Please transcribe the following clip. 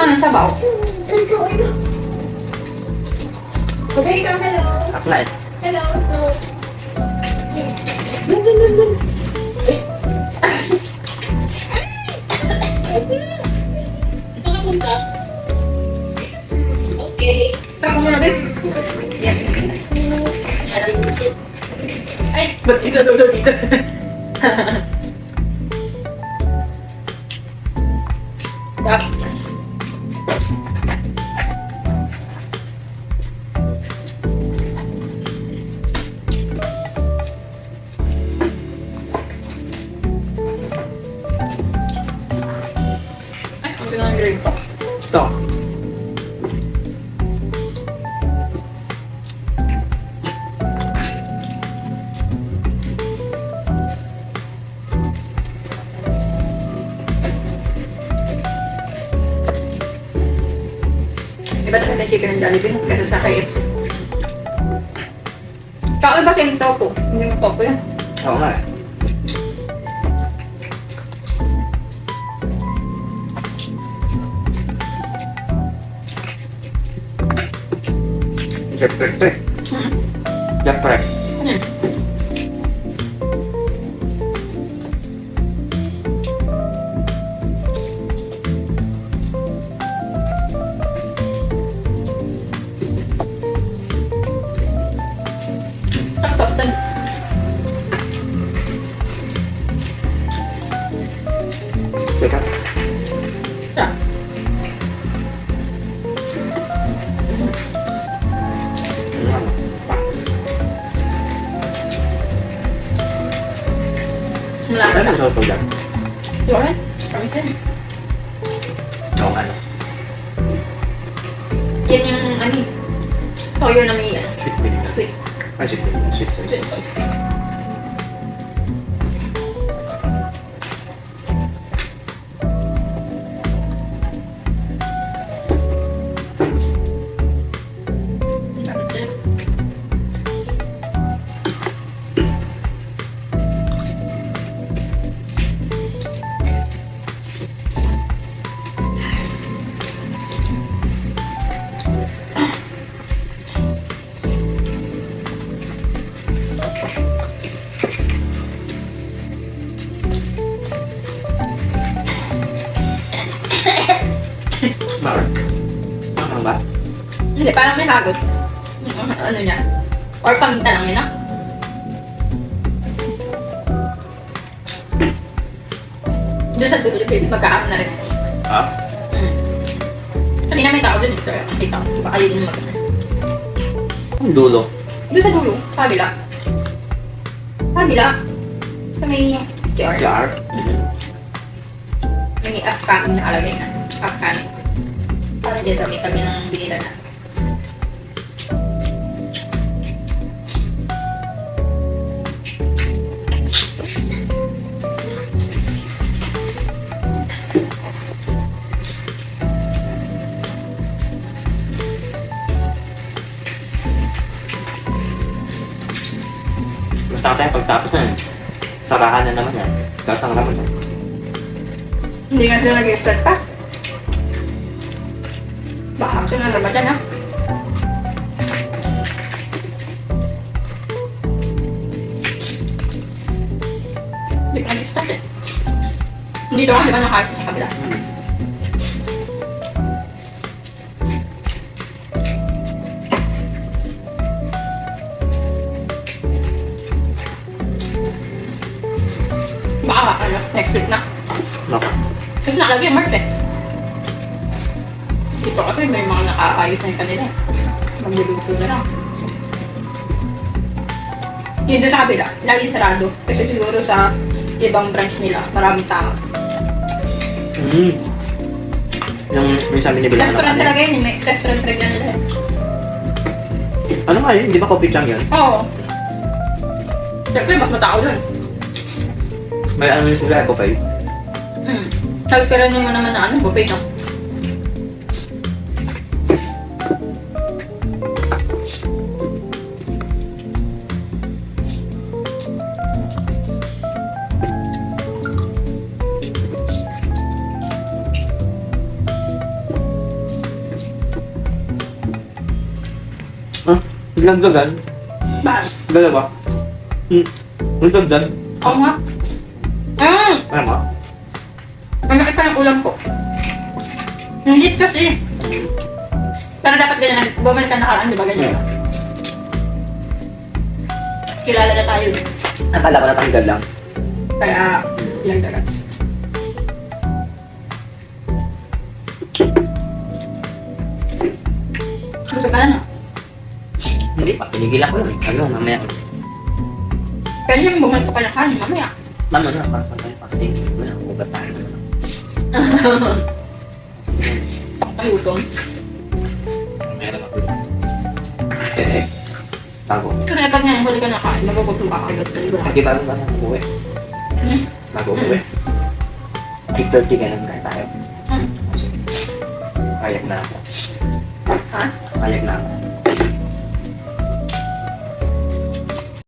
naman ang sabaw. Okay, ikaw, hello. Apply. Hello. Dun. Ito ka punta. Okay. Stop mo muna, babe. Yan. Ay, ba't isa daw dito? Stop. Ay, ang pinang-grade ko. Ito. Iba talaga yung chicken and Jollibee kaysa sa KFC. Kakaiba kasi yung tofu. Hindi mo tofu yan. Oo nga eh. Siyempre ito eh. Siyempre. Hmm. Sakto. Teka. Siya. Malapit Ano na. ang sausaw dyan? Yun. Promise yan. Oo ano. Yan yung ano eh. Toyo na may Sweet vinegar. sweet. Ay, sweet vinegar. Sweet sauce. Bakit? Ano ba? Hindi, parang may hagot. Ano niya? Or paminta lang yun, ah. Doon sa dulo, magkakaroon na rin. Ha? Kanina may tao dun, sir. Nakita ko. Baka yun yung mag- Ang dulo. Doon sa dulo, sa kabila. Sa kabila. Sa may QR. Jar. May upcoming na kalagay na. Upcoming. Parang dyan sa may tabi ng binila na. Basta tayo pagtapos na sarahan na naman yan. Gasang naman yan. Hindi nga sila nag-start pa. Baka kasi nga Ramadan, ah. Hindi ka nag-start eh. Dito kasi ba nakasya sa kabila? Baka ano, next week na. Nako. Kasi nakalagay March eh. Dito kasi may mga nakaayos na yung kanila. Magluluto na lang. Yun doon sa kabila, lagi sarado. Kasi siguro sa ibang branch nila, maraming tao. Yung minsan binibilang Restaurant ano. talaga yun, may restaurant talaga nila. Ano nga yun? Di ba coffee chang yun? Oo. Siyempre, mas matao doon. May ano yung sila, buffet. Tapos kaya naman na ano, buffet, no? Biglang dagan. Bakit? Dalawa. Biglang dagan. Oo nga. Ano mo? Malaki pa ng ulam ko. Hindi kasi. Pero dapat ganyan. Bumalik ka nakaraan, di ba ganyan? Kilala na tayo. Akala ko natanggal lang. Kaya, ilang dagat. Gusto ka na. Hindi pa, pinigilan ko lang. Ano, mamaya. Pwede naman bumalik ka pa ng kanin, mamaya. Tama na, para sa tayo kasi. Wala, ugat tayo naman. Ang gutom. Meron ako. Bago. Kasi pag ngayon huli ka na kain, magugutom ka agad. Lagi bago ba na umuwi? Bago umuwi. 8:30 ka lang kaya tayo. Kayag na ako. Ha? Kayag na ako.